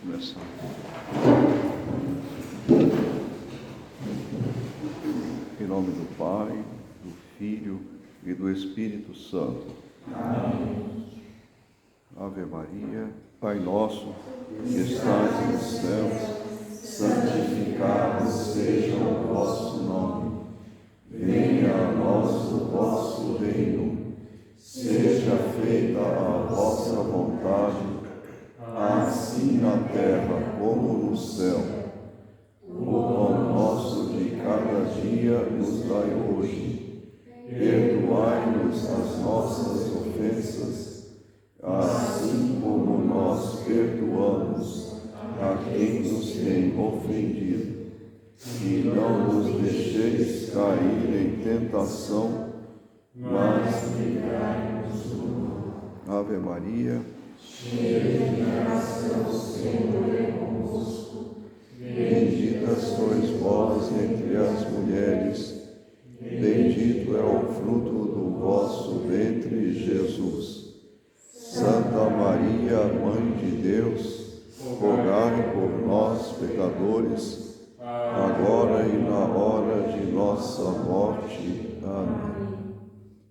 Começar. Em nome do Pai, do Filho e do Espírito Santo. Amém. Ave Maria, Pai nosso, que estais nos céus, santificado seja o vosso nome. Venha a nós o vosso reino. Seja feita a vossa vontade, assim na terra como no céu. O pão nosso de cada dia nos dai hoje. Perdoai-nos as nossas ofensas, assim como nós perdoamos a quem nos tem ofendido. E não nos deixeis cair em tentação, mas livrai-nos do mal. Ave Maria, cheia de graça, o Senhor é convosco. Bendita sois vós entre as mulheres, bendito é o fruto do vosso ventre, Jesus. Santa Maria, Mãe de Deus, rogai por nós, pecadores, agora e na hora de nossa morte. Amém.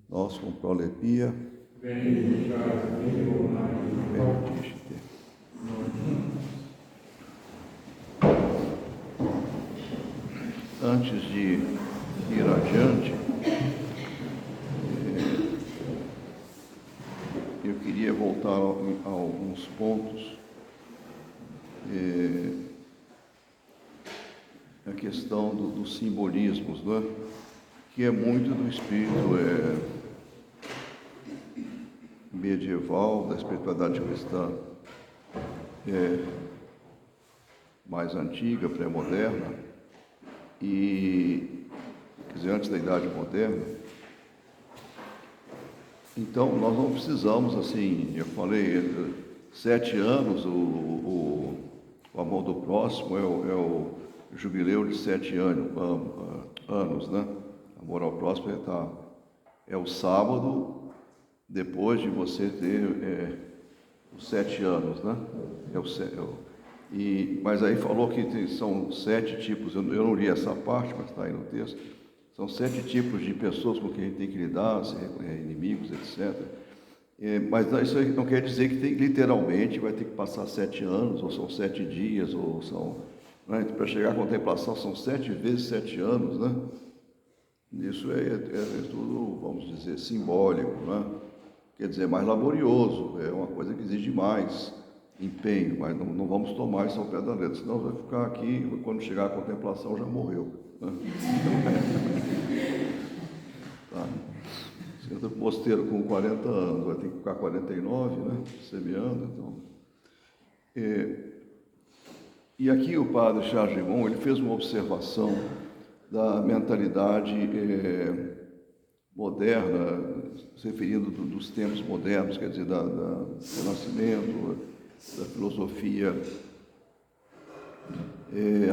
Nós com prolepia. Benedicta Virgo Maria. Benedicite. Antes de ir adiante, eu queria voltar a alguns pontos. A questão dos simbolismos, né? Que é muito do espírito medieval, da espiritualidade cristã mais antiga, pré-moderna, e, quer dizer, antes da Idade Moderna. Então, nós não precisamos, assim, eu falei, 7 anos, o amor do próximo é o jubileu de 7 anos, né? Amor ao próximo é o sábado, depois de você ter os 7 anos, né? Mas aí falou que são 7 tipos, eu não li essa parte, mas está aí no texto. São 7 tipos de pessoas com quem a gente tem que lidar, inimigos, etc. Mas isso não quer dizer que literalmente vai ter que passar 7 anos, ou são 7 dias, ou são... Né? Para chegar à contemplação são 7 vezes 7 anos, né? Isso é tudo, vamos dizer, simbólico, né? Quer dizer, mais laborioso, é uma coisa que exige mais empenho, mas não vamos tomar isso ao pé da letra, senão vai ficar aqui, quando chegar à contemplação já morreu, né? Tá. Você entra no mosteiro com 40 anos, vai ter que ficar 49, né? Semeando, então. E aqui o padre Charles Rimon, ele fez uma observação da mentalidade moderna, se referindo dos tempos modernos, quer dizer, do Renascimento, da filosofia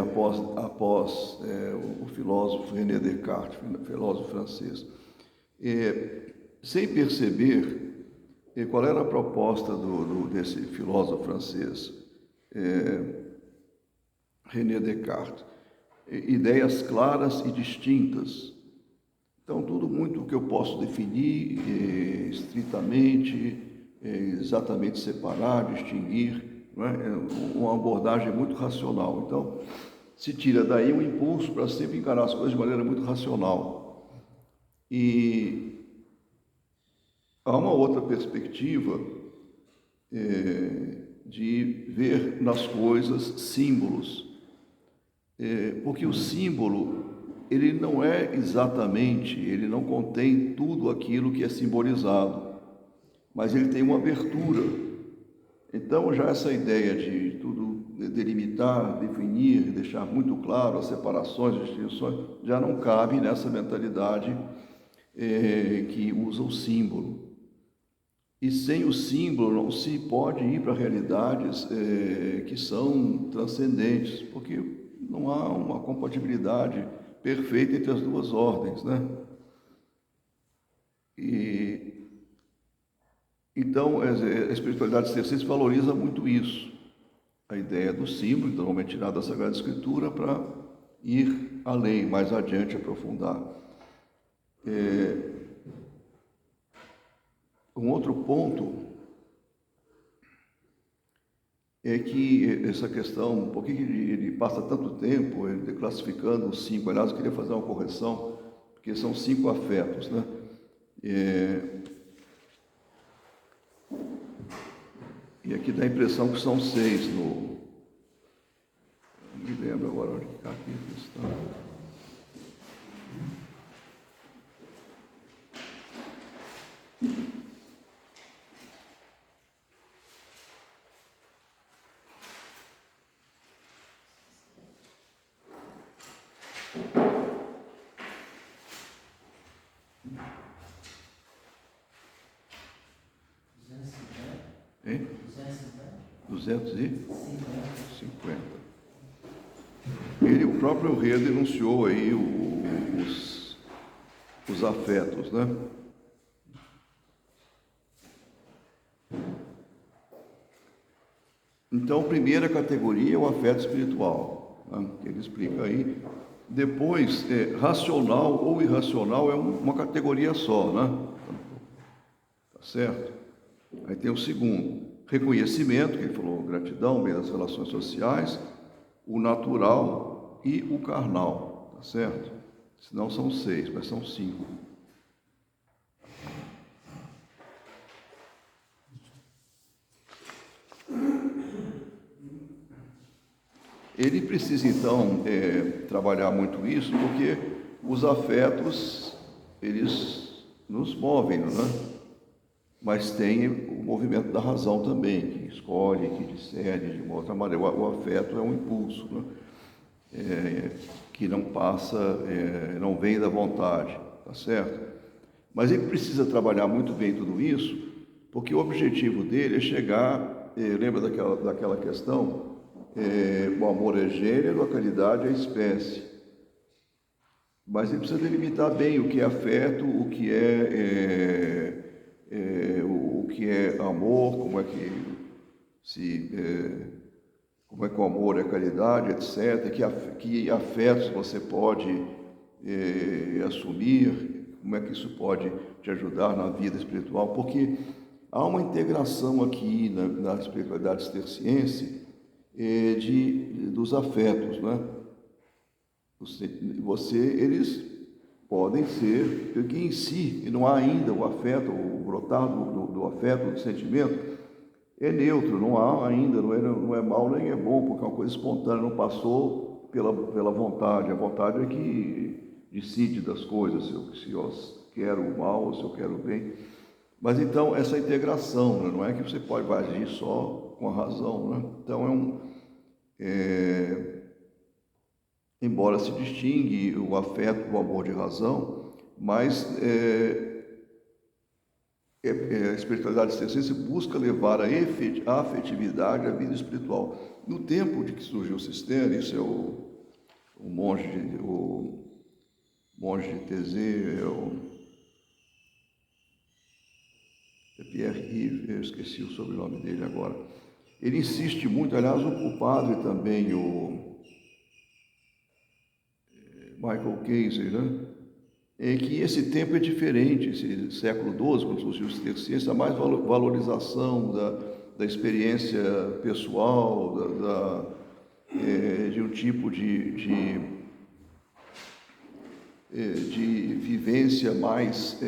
após o filósofo René Descartes, filósofo francês. Sem perceber qual era a proposta desse filósofo francês, René Descartes. Ideias claras e distintas. Então, tudo muito que eu posso definir estritamente, exatamente separar, distinguir, não é? Uma abordagem muito racional. Então, se tira daí um impulso para sempre encarar as coisas de maneira muito racional. E há uma outra perspectiva de ver nas coisas símbolos. Porque o símbolo, ele não é exatamente, ele não contém tudo aquilo que é simbolizado, mas ele tem uma abertura. Então, já essa ideia de tudo delimitar, definir, deixar muito claro as separações, as distinções, já não cabe nessa mentalidade que usa o símbolo. E sem o símbolo não se pode ir para realidades que são transcendentes, porque não há uma compatibilidade perfeita entre as duas ordens, né? Então, a espiritualidade terceira valoriza muito isso. a ideia do símbolo, então vamos tirar da Sagrada Escritura para ir além, mais adiante, aprofundar. Um outro ponto é que essa questão, por que ele passa tanto tempo classificando os 5? Aliás, eu queria fazer uma correção, porque são 5 afetos, né? E aqui dá a impressão que são 6 no... Não me lembro agora onde que capítulo está. Hein? 250. O próprio rei denunciou aí os afetos, né? Então, primeira categoria é o afeto espiritual, né? Que ele explica aí. Depois, racional ou irracional é uma categoria só, né? Tá certo? Aí tem o segundo, reconhecimento, que ele falou, gratidão, bem das relações sociais, o natural e o carnal, tá certo? Senão são 6, mas são 5. Ele precisa, então, trabalhar muito isso, porque os afetos, eles nos movem, não é? Mas tem o movimento da razão também, que escolhe, que discerne de uma outra maneira. O afeto é um impulso, né? Que não passa, não vem da vontade, tá certo? Mas ele precisa trabalhar muito bem tudo isso, porque o objetivo dele é chegar, lembra daquela questão? O amor é gênero, a caridade é espécie. Mas ele precisa delimitar bem o que é afeto, o que é amor, como é que o amor é caridade, etc. Que afetos você pode assumir, como é que isso pode te ajudar na vida espiritual, porque há uma integração aqui na espiritualidade cisterciense dos afetos, né? Eles podem ser, porque em si não há ainda o afeto, o brotar do afeto, do sentimento, é neutro, não há ainda, não é mal nem é bom, porque é uma coisa espontânea, não passou pela vontade. A vontade é que decide das coisas, se eu quero o mal ou se eu quero o bem. Mas então, essa integração, né? Não é que você pode agir só com a razão, né? Então, embora se distingue o afeto do amor de razão, mas a espiritualidade cisterciense busca levar a afetividade à vida espiritual. No tempo de que surgiu o Cister, isso é o monge de Thésée, Pierre-Yves, eu esqueci o sobrenome dele agora. Ele insiste muito, aliás, o padre também, o Michael Kaiser, né? É que esse tempo é diferente, esse século XII, quando surgiu o cisterciense, há mais valorização da experiência pessoal, de um tipo de vivência mais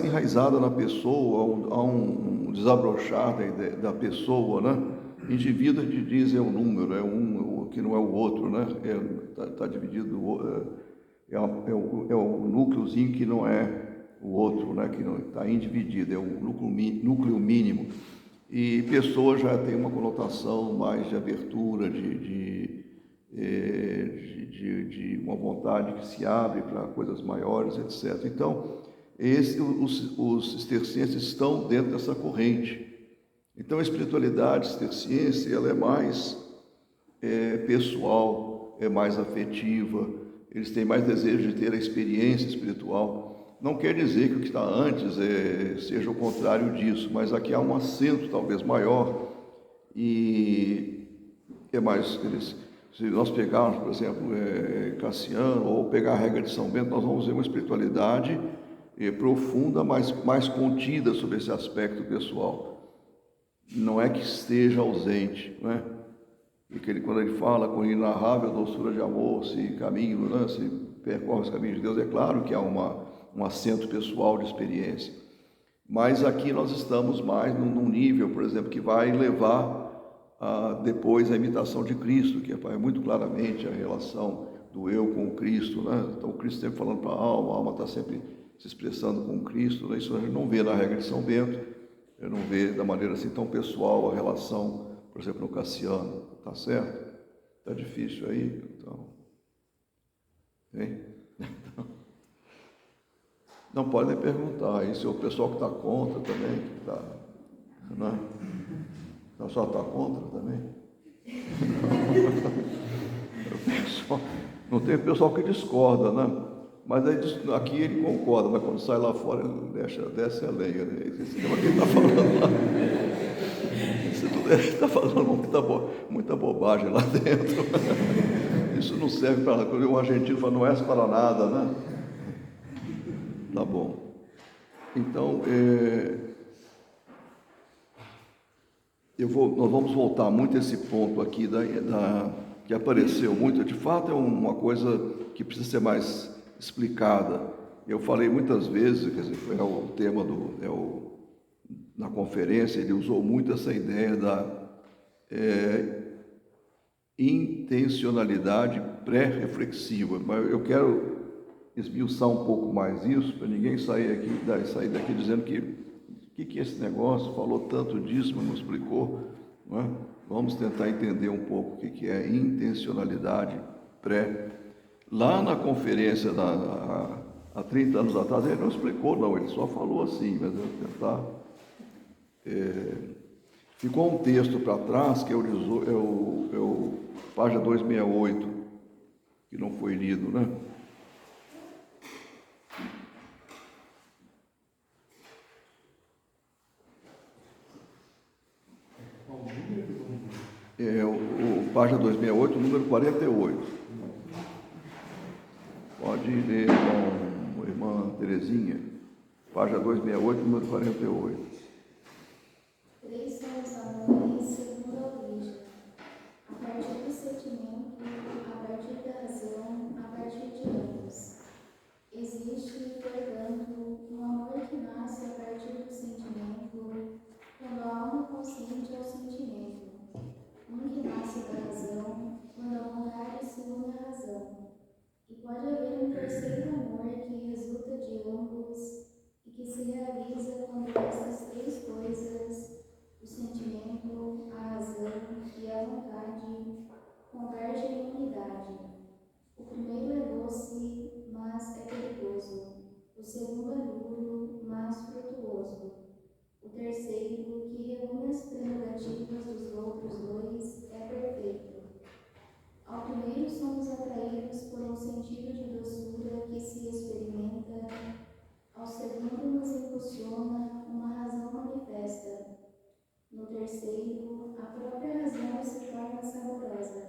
enraizada na pessoa, há um desabrochar da pessoa, né? Indivíduo, a gente diz, é um número, é um que não é o outro, né? Tá dividido... É o núcleozinho que não é o outro, né? Que não está individido, é o núcleo mínimo. E pessoa já tem uma conotação mais de abertura, de uma vontade que se abre para coisas maiores, etc. Então, os cistercienses estão dentro dessa corrente. Então, a espiritualidade cisterciense, ela é mais pessoal, é mais afetiva. Eles têm mais desejo de ter a experiência espiritual. Não quer dizer que o que está antes seja o contrário disso, mas aqui há um acento talvez maior E é mais, se nós pegarmos, por exemplo, Cassiano, ou pegar a regra de São Bento, nós vamos ver uma espiritualidade profunda, mas mais contida sobre esse aspecto pessoal. Não é que esteja ausente, não é? Porque quando ele fala com inarrável doçura de amor, se caminho, né, se percorre os caminhos de Deus, é claro que há um acento pessoal de experiência. Mas aqui nós estamos mais num nível, por exemplo, que vai levar depois a imitação de Cristo, que é muito claramente a relação do eu com o Cristo, né? Então o Cristo sempre falando para a alma está sempre se expressando com o Cristo, né? Isso a gente não vê na regra de São Bento, eu não vê da maneira assim tão pessoal a relação, por exemplo, no Cassiano, tá certo? Tá difícil aí, então, hein? Não podem perguntar, isso é o pessoal que está contra também, que está, né? O pessoal está contra também? Não tem pessoal que discorda, né? Mas aí, aqui ele concorda, mas quando sai lá fora ele desce a lenha, né? Esse tema que ele está falando lá. Ele está falando muita bobagem lá dentro. Isso não serve para nada. Quando um argentino fala, não é para nada, né? Tá bom. Então, nós vamos voltar muito a esse ponto aqui que apareceu muito. De fato, é uma coisa que precisa ser mais explicada. Eu falei muitas vezes, quer dizer, foi o tema na conferência, ele usou muito essa ideia da intencionalidade pré-reflexiva. Mas eu quero esmiuçar um pouco mais isso, para ninguém sair daqui dizendo que é esse negócio, falou tanto disso, mas não explicou, não é? Vamos tentar entender um pouco o que é intencionalidade pré. Lá na conferência, há 30 anos atrás, ele não explicou, não, ele só falou assim, mas eu vou tentar. Ficou um texto para trás, que é o página 268, que não foi lido, né? Página 268, número 48. Pode ler com a irmã Terezinha. Página 268, número 48. Três são os amores segundo a origem, a partir do sentimento, a partir da razão, a partir de ambos. Existe, portanto, um amor que nasce a partir do sentimento, quando a alma consciente ao sentimento. Um que nasce da razão, quando a vontade se une à razão. E pode haver um terceiro amor que resulta de ambos e que se realiza quando estas três coisas, o sentimento, a razão e a vontade, convergem em unidade. O primeiro é doce, mas é perigoso. O segundo é duro, mas frutuoso. O terceiro, que reúne as prerrogativas dos outros dois, é perfeito. Ao primeiro somos atraídos por um sentido de doçura que se experimenta, ao segundo nos impulsiona uma razão manifesta. No terceiro, a própria razão se torna saborosa.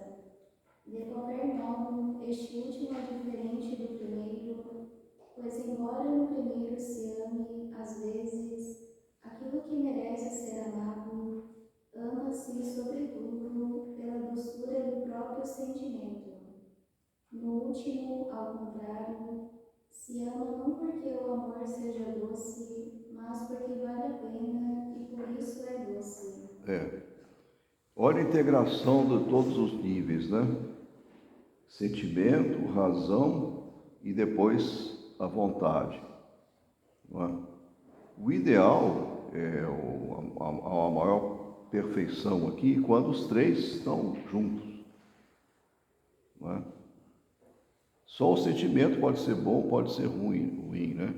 De qualquer modo, este último é diferente do primeiro, pois embora no primeiro se ame, às vezes, aquilo que merece ser amado, ama-se, sobretudo, pela doçura do próprio sentimento. No último, ao contrário, se ama não porque o amor seja doce, mas porque vale a pena e por isso é doce. Olha a integração de todos os níveis, né? Sentimento, razão e depois a vontade. Não é? O ideal a maior perfeição aqui quando os três estão juntos. Não é? Só o sentimento pode ser bom, pode ser ruim, né?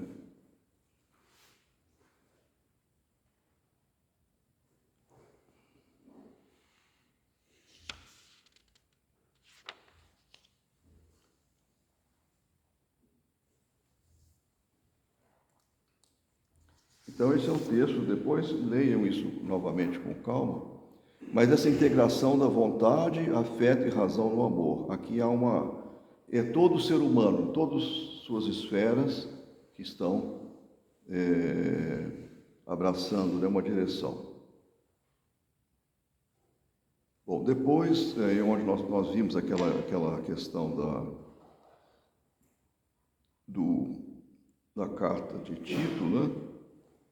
Então esse é o texto, depois leiam isso novamente com calma, Mas essa integração da vontade, afeto e razão no amor. Aqui há é todo ser humano, todas suas esferas que estão abraçando, né, uma direção. Bom, depois, onde nós vimos aquela questão da carta de Tito, né?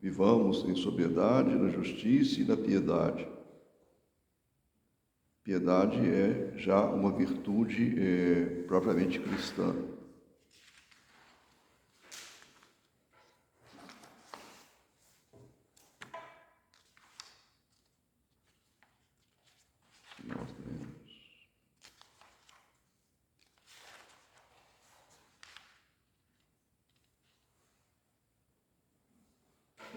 Vivamos em sobriedade, na justiça e na piedade. Piedade é já uma virtude propriamente cristã. Nós temos.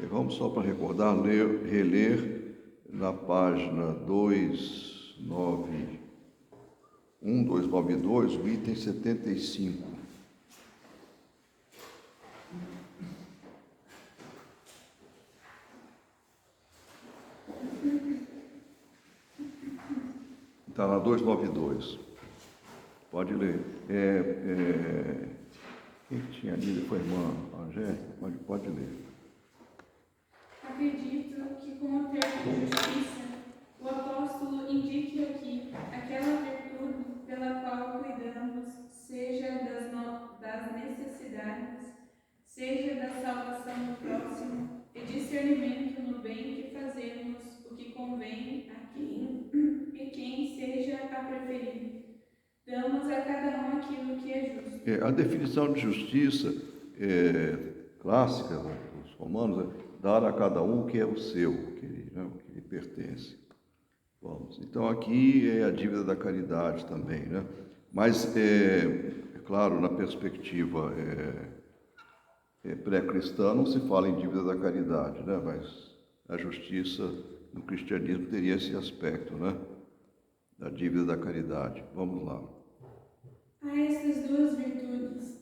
E vamos só para recordar, reler na página 292, o item 75. Está na 292. Pode ler. Quem tinha lido foi a irmã Angélica? Pode ler. Acredito que com o termo de justiça, o apóstolo indique aqui aquela virtude pela qual cuidamos, seja das necessidades, seja da salvação do próximo, e discernimento no bem que fazemos, o que convém a quem e quem seja a preferir. Damos a cada um aquilo que é justo. A definição de justiça clássica dos romanos é dar a cada um o que é o seu, o que lhe pertence. Vamos. Então aqui é a dívida da caridade também, né? Mas claro, na perspectiva pré-cristã não se fala em dívida da caridade, né? Mas a justiça no cristianismo teria esse aspecto, né? Da dívida da caridade. Vamos lá. Há estas duas virtudes,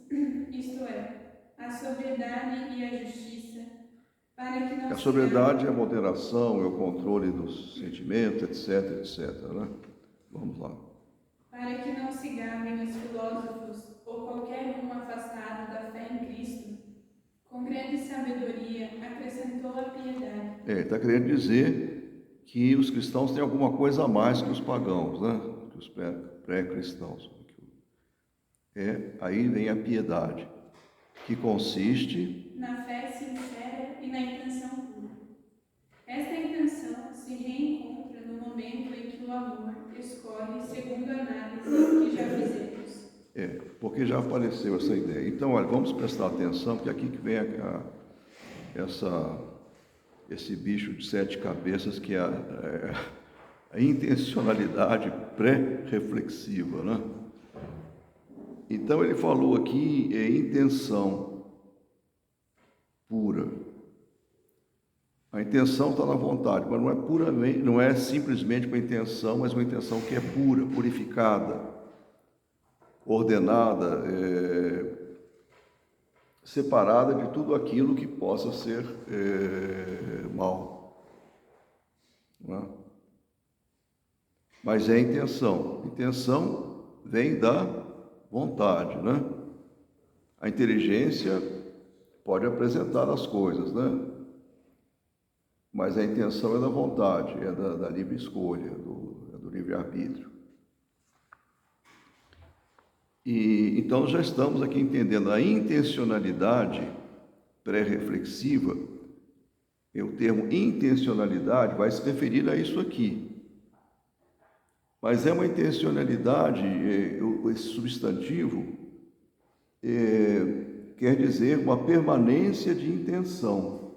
isto é, a sobriedade e a justiça, para que não A sobriedade é a moderação, é o controle dos sentimentos, etc, etc, né? Vamos lá. Para que não se gabem os filósofos ou qualquer um afastado da fé em Cristo, com grande sabedoria acrescentou a piedade. Está querendo dizer que os cristãos têm alguma coisa a mais que os pagãos, né? Que os pré-cristãos. Aí vem a piedade, que consiste na fé sincera e na intenção pura. Esta intenção se reencontra no momento em que o amor escolhe segundo a análise que já fizemos. Porque já apareceu essa ideia. Então, olha, vamos prestar atenção, porque aqui que vem esse bicho de 7 cabeças, que é a intencionalidade pré-reflexiva, né? Então, ele falou aqui intenção pura. A intenção está na vontade, mas não é puramente, não é simplesmente uma intenção, mas uma intenção que é pura, purificada, ordenada, separada de tudo aquilo que possa ser mal. Não é? Mas é intenção. Intenção vem da vontade, né? A inteligência pode apresentar as coisas, né? Mas a intenção é da vontade, é da livre escolha, do livre-arbítrio. E então já estamos aqui entendendo a intencionalidade pré-reflexiva. O termo intencionalidade vai se referir a isso aqui. Mas é uma intencionalidade, esse substantivo quer dizer uma permanência de intenção.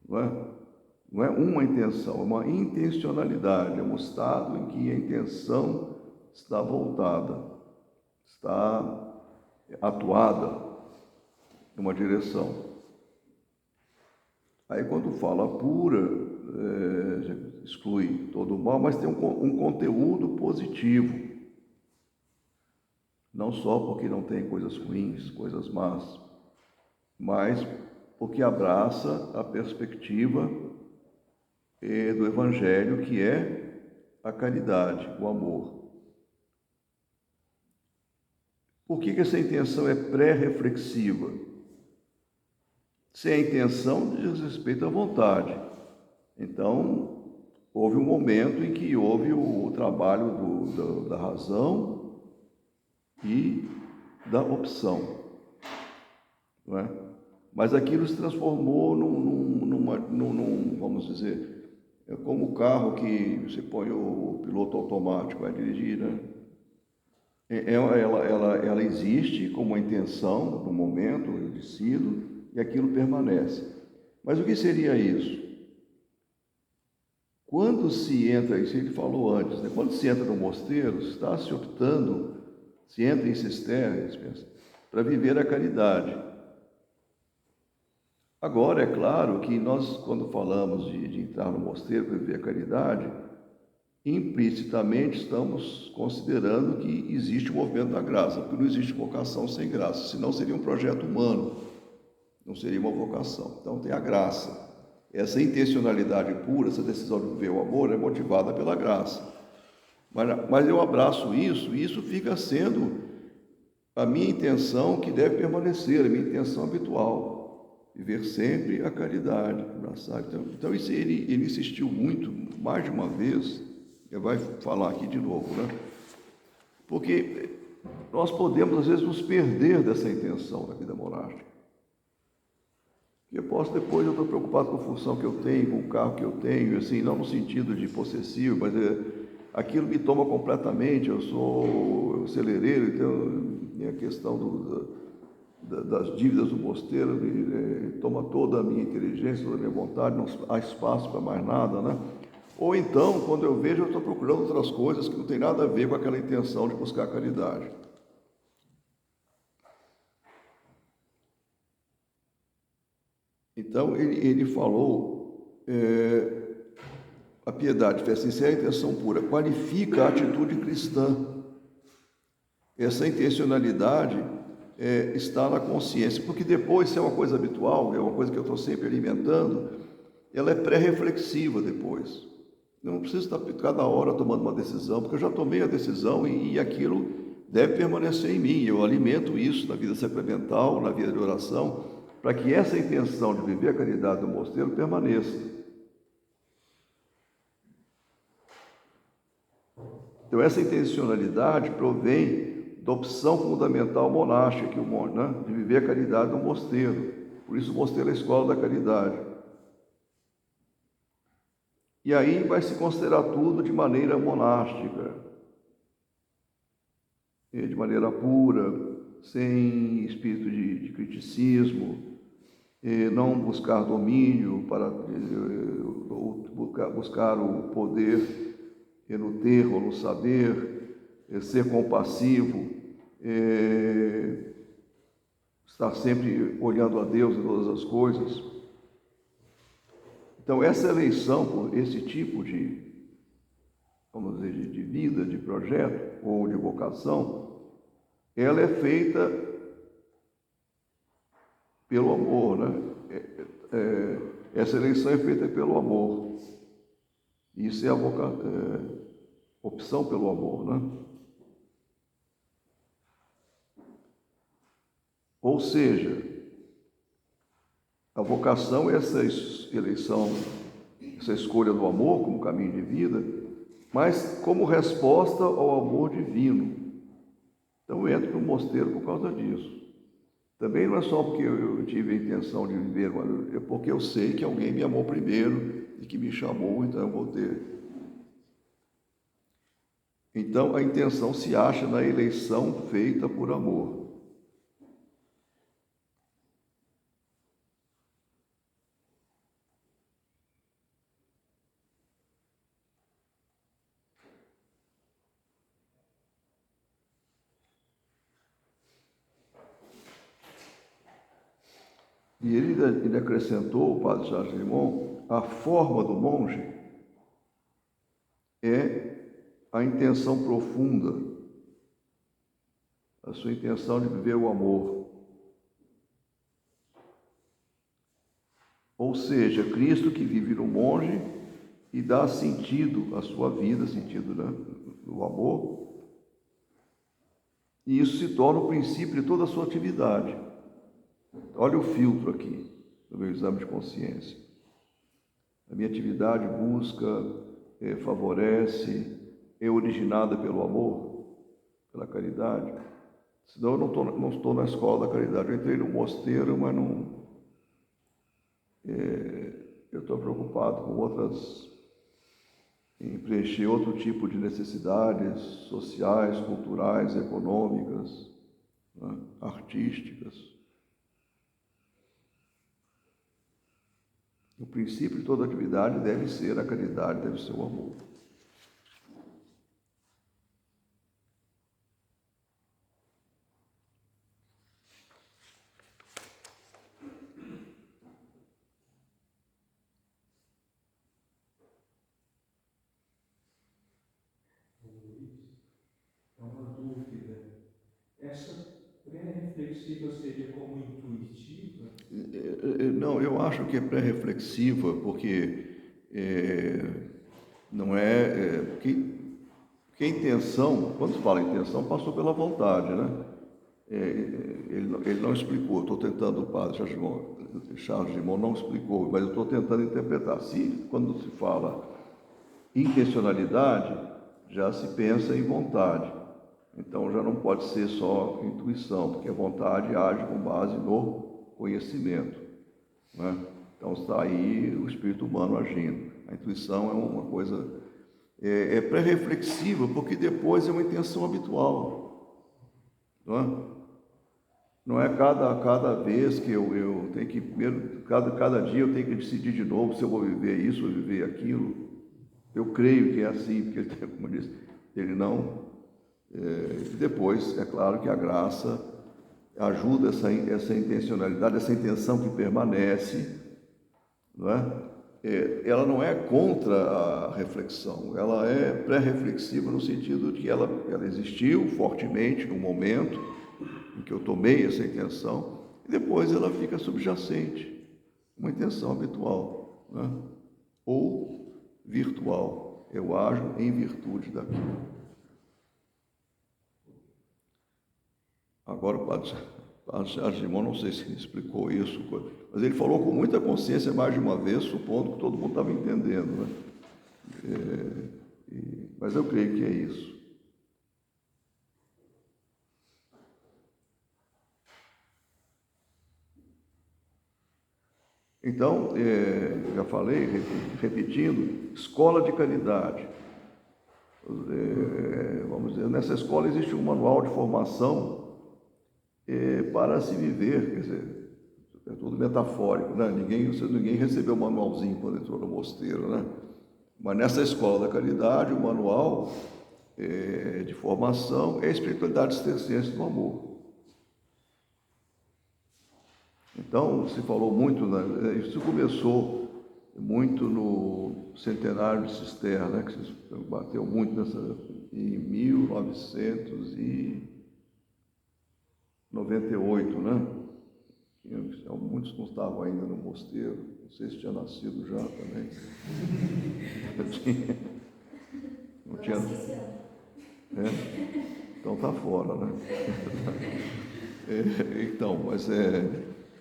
Não é uma intenção, é uma intencionalidade, é um estado em que a intenção está voltada, está atuada numa direção. Aí quando fala pura, exclui todo o mal, mas tem um conteúdo positivo. Não só porque não tem coisas ruins, coisas más, mas porque abraça a perspectiva do Evangelho, que é a caridade, o amor. Por que essa intenção é pré-reflexiva? Se a intenção diz respeito à vontade, então houve um momento em que houve o trabalho da razão e da opção, não é? Mas aquilo se transformou vamos dizer, é como o carro que você põe o piloto automático, vai dirigir, né? Ela existe como uma intenção, no momento, eu decido, e aquilo permanece. Mas o que seria isso? Quando se entra, isso ele falou antes, né? Quando se entra no mosteiro, está se optando, se entra em cisternas, para viver a caridade. Agora, é claro que nós, quando falamos de entrar no mosteiro para viver a caridade, implicitamente estamos considerando que existe o movimento da graça, porque não existe vocação sem graça, senão seria um projeto humano, não seria uma vocação. Então tem a graça. Essa intencionalidade pura, essa decisão de viver o amor é motivada pela graça. Mas eu abraço isso e isso fica sendo a minha intenção que deve permanecer, a minha intenção habitual. Viver sempre a caridade, abraçar. Então isso ele insistiu muito, mais de uma vez, ele vai falar aqui de novo, né? Porque nós podemos, às vezes, nos perder dessa intenção da vida monástica. Eu depois eu estou preocupado com a função que eu tenho, com o carro que eu tenho, assim, não no sentido de possessivo, mas aquilo me toma completamente, eu sou celereiro, então a questão das dívidas do mosteiro toma toda a minha inteligência, toda a minha vontade, não há espaço para mais nada, né? Ou então, quando eu vejo, eu estou procurando outras coisas que não tem nada a ver com aquela intenção de buscar a caridade. Então, ele falou, a piedade, fé sincera e intenção pura, qualifica a atitude cristã. Essa intencionalidade está na consciência, porque depois, se é uma coisa habitual, é uma coisa que eu estou sempre alimentando, ela é pré-reflexiva depois. Eu não preciso estar cada hora tomando uma decisão, porque eu já tomei a decisão e aquilo deve permanecer em mim. Eu alimento isso na vida sacramental, na vida de oração, para que essa intenção de viver a caridade do mosteiro permaneça. Então, essa intencionalidade provém da opção fundamental monástica, de viver a caridade no mosteiro. Por isso, o mosteiro é a escola da caridade. E aí vai se considerar tudo de maneira monástica, de maneira pura, sem espírito de criticismo, não buscar domínio, buscar o poder no ter ou no saber, ser compassivo, estar sempre olhando a Deus em todas as coisas. Então, essa eleição por esse tipo vamos dizer, de vida, de projeto ou de vocação, ela é feita pelo amor, né? Essa eleição é feita pelo amor. Isso é a opção pelo amor, né? Ou seja, a vocação é essa eleição, essa escolha do amor como caminho de vida, mas como resposta ao amor divino. Então eu entro no mosteiro por causa disso. Também não é só porque eu tive a intenção de viver, mas é porque eu sei que alguém me amou primeiro e que me chamou, então eu vou ter. Então a intenção se acha na eleição feita por amor. E ele acrescentou, o padre Charles Limon, a forma do monge é a intenção profunda, a sua intenção de viver o amor. Ou seja, Cristo que vive no monge e dá sentido à sua vida, sentido, né, do amor, e isso se torna o princípio de toda a sua atividade. Olha o filtro aqui do meu exame de consciência. A minha atividade busca, favorece, é originada pelo amor, pela caridade. Senão eu não estou na escola da caridade. Eu entrei no mosteiro, mas não... eu estou preocupado com outras... em preencher outro tipo de necessidades sociais, culturais, econômicas, né, artísticas. O princípio de toda atividade deve ser a caridade, deve ser o amor. É uma dúvida. Essa pré-reflexiva seria como intuitiva? Não, eu acho que é pré-reflexiva, porque não é... porque a intenção, quando se fala intenção, passou pela vontade, né? Ele não explicou, estou tentando, o padre Charles Gimon não explicou, mas eu estou tentando interpretar. Se, quando se fala intencionalidade, já se pensa em vontade. Então já não pode ser só intuição, porque a vontade age com base no conhecimento, né? Então está aí o espírito humano agindo. A intuição é uma coisa, é pré-reflexiva, porque depois é uma intenção habitual, não é? Não é cada vez que eu tenho que, cada dia eu tenho que decidir de novo se eu vou viver isso ou viver aquilo. Eu creio que é assim, porque ele, como eu disse, ele não... E depois, é claro que a graça ajuda essa intencionalidade, essa intenção que permanece, não é? Ela não é contra a reflexão, ela é pré-reflexiva no sentido de que ela existiu fortemente no momento em que eu tomei essa intenção, e depois ela fica subjacente, uma intenção habitual, né? Ou virtual. Eu ajo em virtude daquilo. Agora o padre Charles Gimon, não sei se ele explicou isso, mas ele falou com muita consciência mais de uma vez, supondo que todo mundo estava entendendo, né? Mas eu creio que é isso. Então, já falei, repetindo, escola de caridade. Vamos dizer, nessa escola existe um manual de formação para se viver, quer dizer, é tudo metafórico, né? Ninguém recebeu o manualzinho quando entrou no mosteiro, né? Mas nessa escola da caridade, o manual de formação é a espiritualidade cisterciense do amor. Então, se falou muito, né? Isso começou muito no centenário de Cister, né? Que se bateu muito em 1998, né? Muitos não estavam ainda no mosteiro, não sei se tinha nascido já também. Não tinha. Então está fora, né? Então,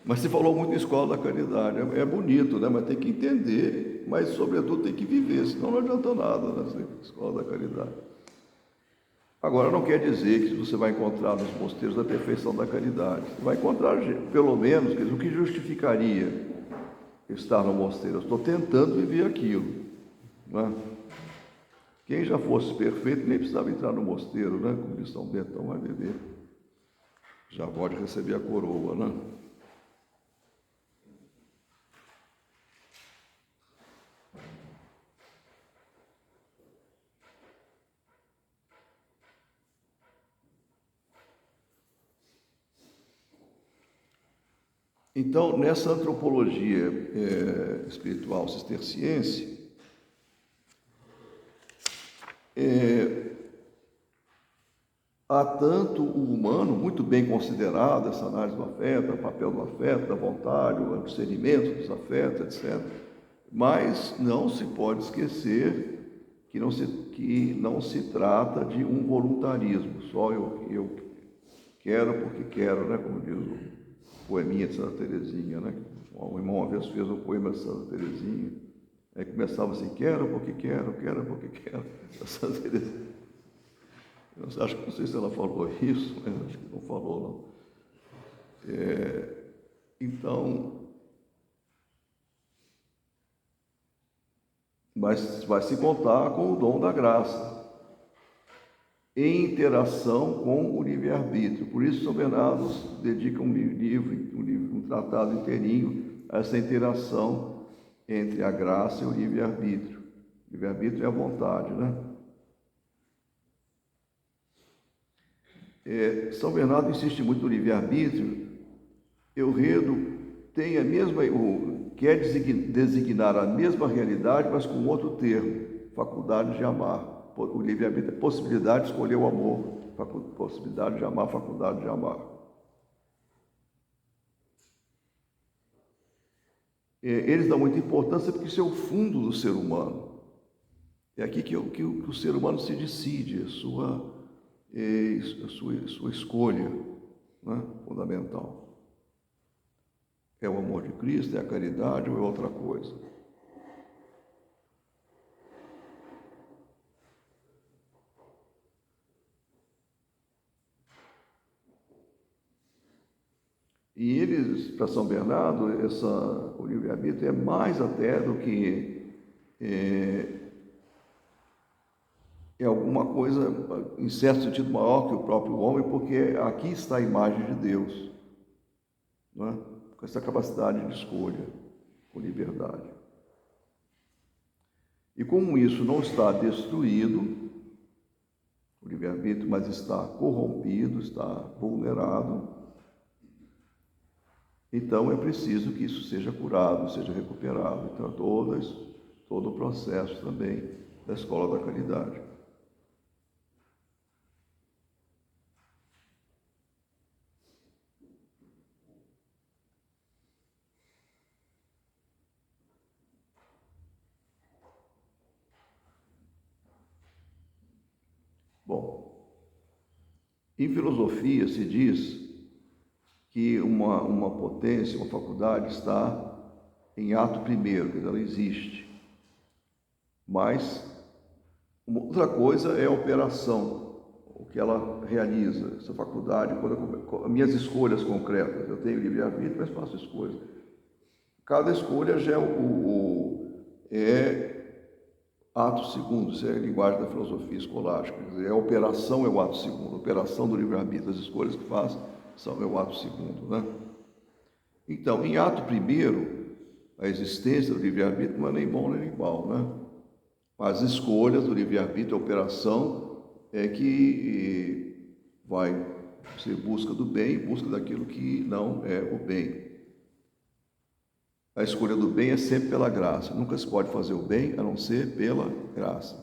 mas se falou muito em escola da caridade, é bonito, né? Mas tem que entender, mas sobretudo tem que viver, senão não adianta nada nessa escola da caridade. Agora, não quer dizer que você vai encontrar nos mosteiros a perfeição da caridade. Você vai encontrar, pelo menos, o que justificaria estar no mosteiro. Eu estou tentando viver aquilo, não é? Quem já fosse perfeito nem precisava entrar no mosteiro, né? Como diz São Bento, então vai beber. Já pode receber a coroa, né? Então, nessa antropologia espiritual cisterciense, há tanto o humano, muito bem considerado, essa análise do afeto, o papel do afeto, da vontade, o discernimento dos afetos, etc., Mas não se pode esquecer que não se trata de um voluntarismo, só eu quero porque quero, né? Como diz o poeminha de Santa Teresinha, né? O irmão uma vez fez um poema de Santa Teresinha, aí começava assim, quero porque quero, Santa Teresinha. Eu não sei se ela falou isso, mas acho que não falou, não. Então, mas vai se contar com o dom da graça, em interação com o livre-arbítrio. Por isso, São Bernardo dedica um tratado inteirinho a essa interação entre a graça e o livre-arbítrio. O livre-arbítrio é a vontade, né? São Bernardo insiste muito no livre-arbítrio. Eulredo tem quer designar a mesma realidade, mas com outro termo, faculdade de amar. O livre-arbítrio é possibilidade de escolher o amor, possibilidade de amar, faculdade de amar. Eles dão muita importância porque isso é o fundo do ser humano. É aqui que o ser humano se decide, a sua escolha, né, fundamental. É o amor de Cristo, é a caridade ou é outra coisa? E eles, para São Bernardo, o livre-arbítrio é mais até do que é alguma coisa, em certo sentido, maior que o próprio homem, porque aqui está a imagem de Deus, não é? Com essa capacidade de escolha, com liberdade. E como isso não está destruído, o livre-arbítrio, mas está corrompido, está vulnerado, então é preciso que isso seja curado, seja recuperado. Então, todo o processo também da escola da caridade. Bom, em filosofia se diz que uma potência, uma faculdade está em ato primeiro, quer dizer, ela existe. Mas uma outra coisa é a operação, o que ela realiza, essa faculdade, minhas escolhas concretas. Eu tenho livre-arbítrio, mas faço escolhas. Cada escolha já é ato segundo, isso é a linguagem da filosofia escolástica. Quer dizer, a operação é o ato segundo, a operação do livre-arbítrio, as escolhas que faz são o ato segundo, né? Então, em ato primeiro, a existência do livre-arbítrio não é nem bom nem mal, né? As escolhas do livre-arbítrio, a operação, é que você busca do bem, busca daquilo que não é o bem. A escolha do bem é sempre pela graça. Nunca se pode fazer o bem a não ser pela graça.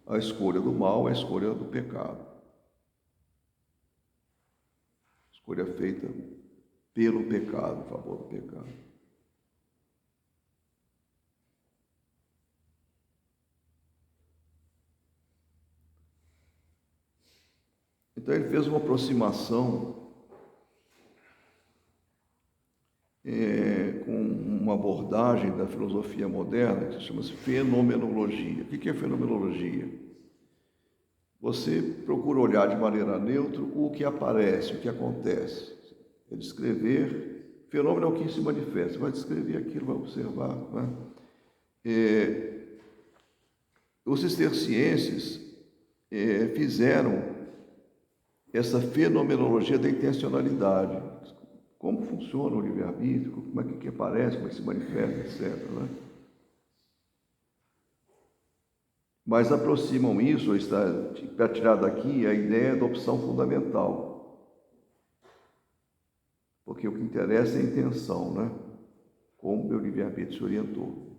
A escolha do mal é a escolha do pecado. Escolha feita pelo pecado, a favor do pecado. Então ele fez uma aproximação com uma abordagem da filosofia moderna que chama-se fenomenologia. O que é fenomenologia? Você procura olhar de maneira neutra o que aparece, o que acontece. É descrever, fenômeno é o que se manifesta. Você vai descrever aquilo, vai observar. Né? Os cistercienses fizeram essa fenomenologia da intencionalidade. Como funciona o livre-arbítrio, como é que aparece, como é que se manifesta, etc. Né? Mas aproximam isso, para tirar daqui a ideia da opção fundamental. Porque o que interessa é a intenção, né? Como o meu livre-arbítrio se orientou.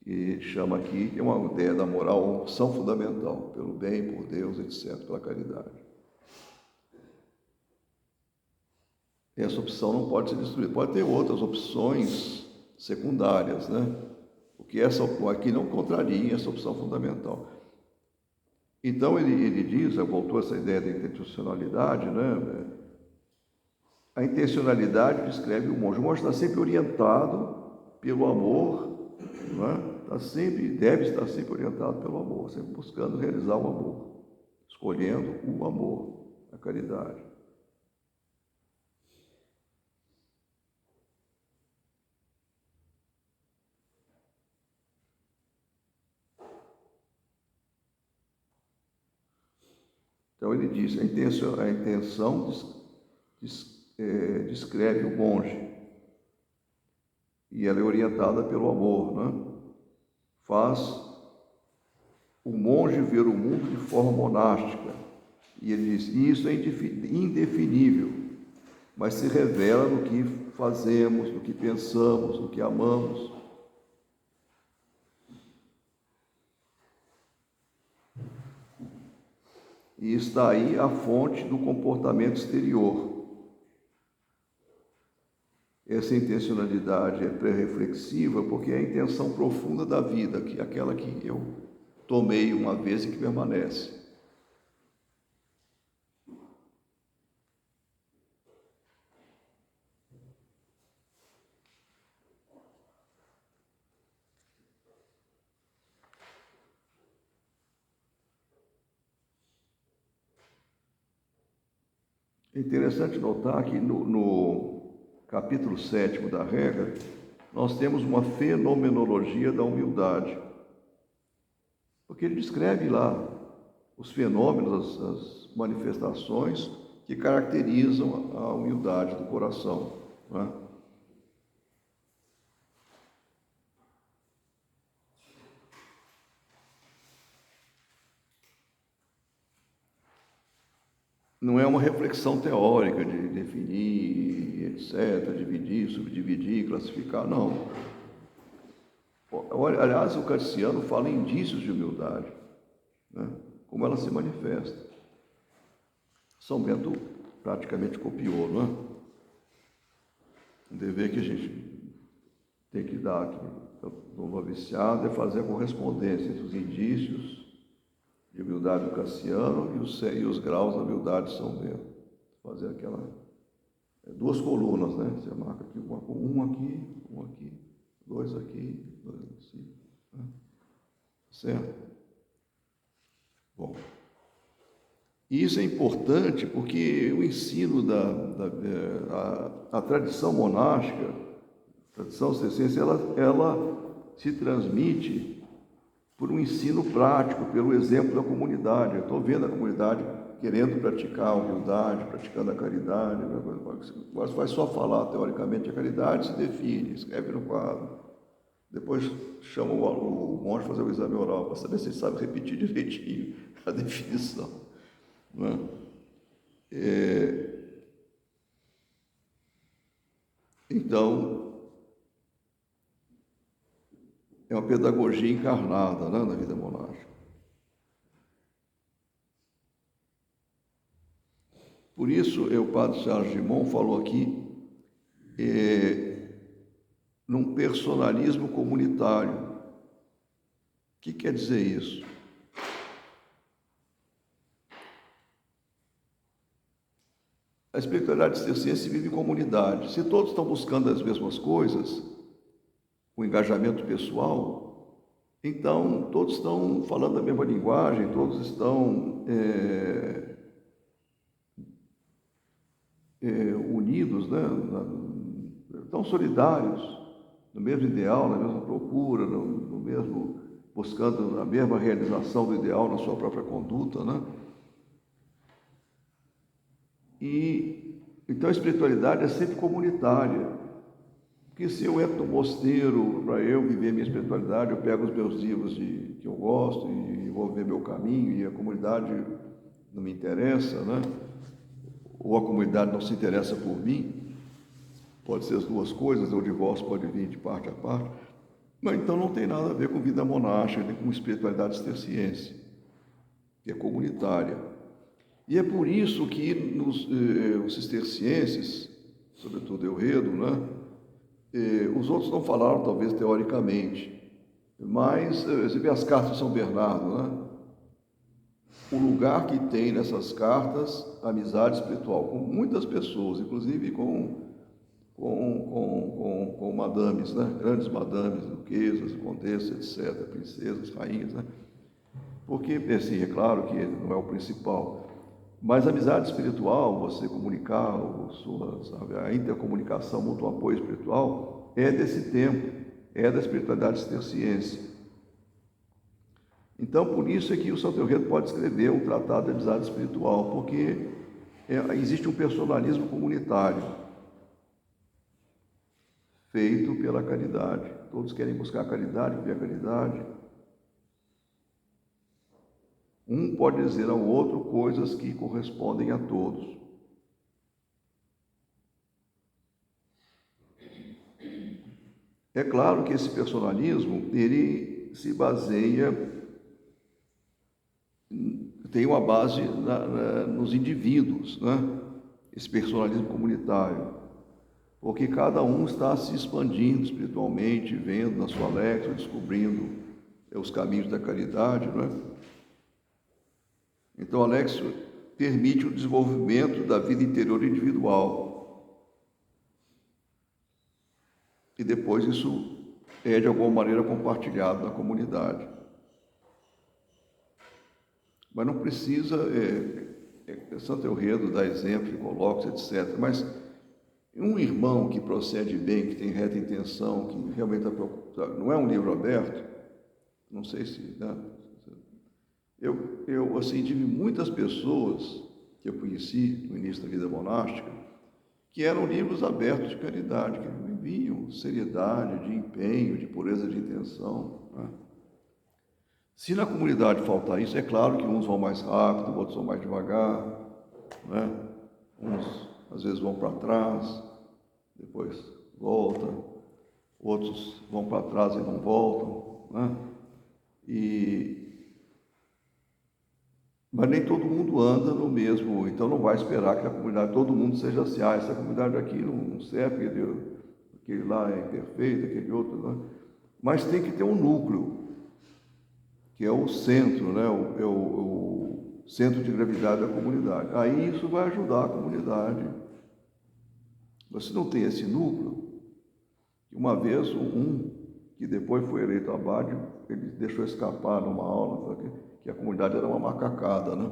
E chama aqui, é uma ideia da moral, uma opção fundamental, pelo bem, por Deus, etc., pela caridade. Essa opção não pode ser destruída. Pode ter outras opções secundárias, né? Porque essa aqui não contraria essa opção fundamental. Então ele diz, voltou a essa ideia da intencionalidade, né? A intencionalidade descreve o monge. O monge está sempre orientado pelo amor, né? Deve estar sempre orientado pelo amor, sempre buscando realizar o amor, escolhendo o amor, a caridade. Então ele diz, a intenção descreve o monge, e ela é orientada pelo amor, né? Faz o monge ver o mundo de forma monástica, e ele diz, isso é indefinível, mas se revela no que fazemos, no que pensamos, no que amamos. E está aí a fonte do comportamento exterior. Essa intencionalidade é pré-reflexiva porque é a intenção profunda da vida, que é aquela que eu tomei uma vez e que permanece. É interessante notar que no capítulo 7º da regra, nós temos uma fenomenologia da humildade. Porque ele descreve lá os fenômenos, as manifestações que caracterizam a humildade do coração, né? Não é uma reflexão teórica de definir, etc., dividir, subdividir, classificar, não. Aliás, o Cassiano fala em indícios de humildade, né? Como ela se manifesta. São Bento praticamente copiou, não é? O dever que a gente tem que dar aqui no noviciado é fazer a correspondência entre os indícios de humildade do Cassiano e os graus da humildade de São Bento. Fazer aquela... duas colunas, né? Você marca aqui, um aqui, dois aqui, né? Certo? Bom, e isso é importante porque o ensino a tradição monástica, a tradição cisterciense, ela se transmite por um ensino prático, pelo exemplo da comunidade. Eu estou vendo a comunidade querendo praticar a humildade, praticando a caridade. Mas vai só falar teoricamente a caridade, se define, escreve no quadro. Depois chama o monge para fazer o exame oral, para saber se ele sabe repetir direitinho a definição. Não é? Então, é uma pedagogia encarnada, né, na vida monástica. Por isso, o padre Sérgio Gimon falou aqui num personalismo comunitário. O que quer dizer isso? A espiritualidade cisterciense vive em comunidade. Se todos estão buscando as mesmas coisas, o engajamento pessoal, então todos estão falando a mesma linguagem, todos estão unidos, né? Estão solidários, no mesmo ideal, na mesma procura, no mesmo, buscando a mesma realização do ideal na sua própria conduta, né? E então a espiritualidade é sempre comunitária. Porque se eu entro no mosteiro para eu viver minha espiritualidade, eu pego os meus livros que eu gosto e vou ver meu caminho, e a comunidade não me interessa, né? Ou a comunidade não se interessa por mim, pode ser as duas coisas, o divórcio pode vir de parte a parte, mas então não tem nada a ver com vida monástica, nem com espiritualidade cisterciense, que é comunitária. E é por isso que os cistercienses, sobretudo Eulredo, né, Os outros não falaram, talvez, teoricamente, mas você vê as cartas de São Bernardo, né? O lugar que tem nessas cartas, amizade espiritual, com muitas pessoas, inclusive com madames, né? Grandes madames, duquesas, condessas, etc., princesas, rainhas, né? Porque, assim, é claro que não é o principal, mas a amizade espiritual, você comunicar, sabe, a intercomunicação, o mútuo apoio espiritual, é desse tempo, é da espiritualidade cisterciense. Então, por isso é que o São Teoredo pode escrever um tratado de amizade espiritual, porque existe um personalismo comunitário feito pela caridade. Todos querem buscar a caridade, viver a caridade. Um pode dizer ao outro coisas que correspondem a todos. É claro que esse personalismo, ele se baseia, tem uma base nos indivíduos, né? Esse personalismo comunitário, porque cada um está se expandindo espiritualmente, vendo na sua Alexio, descobrindo os caminhos da caridade, não é? Então, Alexio permite o desenvolvimento da vida interior individual. E depois isso é, de alguma maneira, compartilhado na comunidade. Mas não precisa, Santo Teoredo dá exemplo, coloca, etc. Mas um irmão que procede bem, que tem reta intenção, que realmente está preocupado, não é um livro aberto, não sei se... Né? Eu assim, tive muitas pessoas que eu conheci no início da vida monástica, que eram livros abertos de caridade, que viviam seriedade, de empenho, de pureza de intenção, né? Se na comunidade faltar isso, é claro que uns vão mais rápido, outros vão mais devagar, né? Uns às vezes vão para trás, depois voltam, outros vão para trás e não voltam, né? Mas nem todo mundo anda no mesmo, então não vai esperar que a comunidade, todo mundo seja assim, essa comunidade aqui não serve, aquele lá é imperfeito, aquele outro não. Mas tem que ter um núcleo, que é o centro, né? O centro de gravidade da comunidade. Aí isso vai ajudar a comunidade. Mas se não tem esse núcleo, uma vez um que depois foi eleito abade, ele deixou escapar numa aula que a comunidade era uma macacada, né?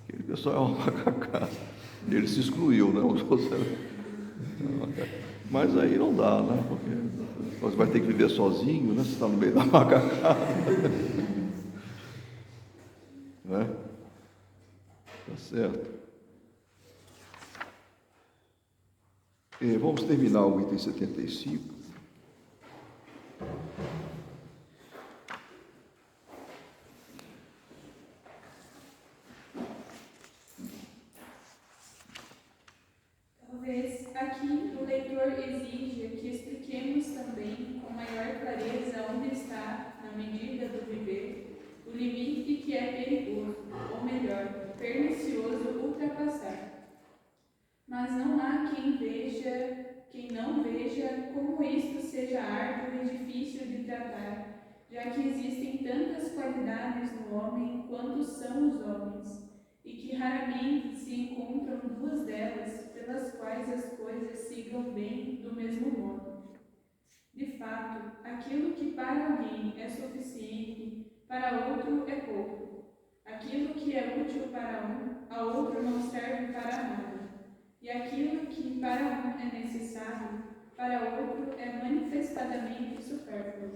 Aquele pessoal é uma macacada. Ele se excluiu, né? Mas aí não dá, né? Porque você vai ter que viver sozinho, né? Você está no meio da macacada. Né? Tá certo? Vamos terminar o item 75. Talvez aqui o leitor exija que expliquemos também com maior clareza onde está, na medida do viver, o limite que é perigoso, ou melhor, pernicioso ultrapassar. Mas não há quem não veja como isto seja árduo e difícil de tratar, já que existem tantas qualidades no homem quanto são os homens, e que raramente se encontram duas delas pelas quais as coisas sigam bem do mesmo modo. De fato, aquilo que para alguém é suficiente, para outro é pouco. Aquilo que é útil para um, a outro não serve para nada. E aquilo que para um é necessário, para outro é manifestadamente supérfluo.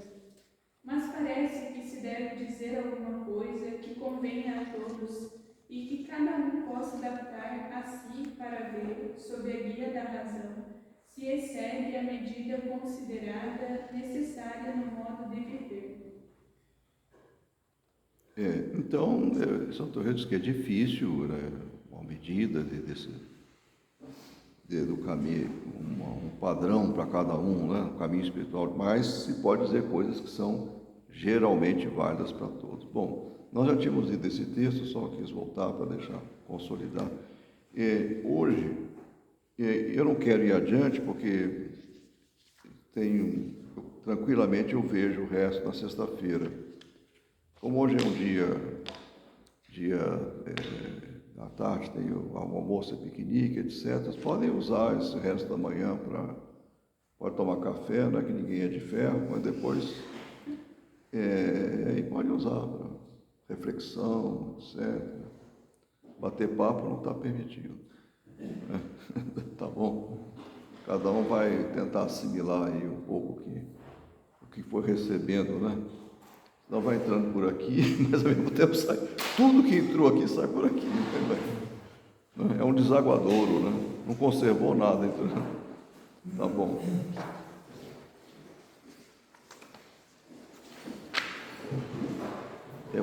Mas parece que se deve dizer alguma coisa que convenha a todos e que cada um possa adaptar a si para ver, sob a guia da razão, se excede a medida considerada necessária no modo de viver. Então, São Teoredo diz que é difícil, né, uma medida do caminho, um padrão para cada um, né, um caminho espiritual, mas se pode dizer coisas que são geralmente válidas para todos. Bom, nós já tínhamos lido esse texto, só quis voltar para deixar consolidar. Hoje, Eu não quero ir adiante porque tranquilamente eu vejo o resto na sexta-feira. Como hoje é um dia à tarde, tem o almoço, piquenique, etc. Vocês podem usar esse resto da manhã pode tomar café, não é que ninguém é de ferro, mas depois aí pode usar para reflexão, etc. Bater papo não está permitido. Tá bom? Cada um vai tentar assimilar aí um pouco o que foi recebendo, né? Não vai entrando por aqui, mas ao mesmo tempo sai. Tudo que entrou aqui sai por aqui. Né? É um desaguadouro, né? Não conservou nada. Então. Tá bom.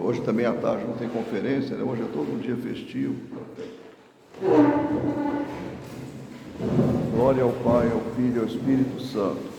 Hoje também à tarde não tem conferência, né? Hoje é todo um dia festivo. Glória ao Pai, ao Filho e ao Espírito Santo.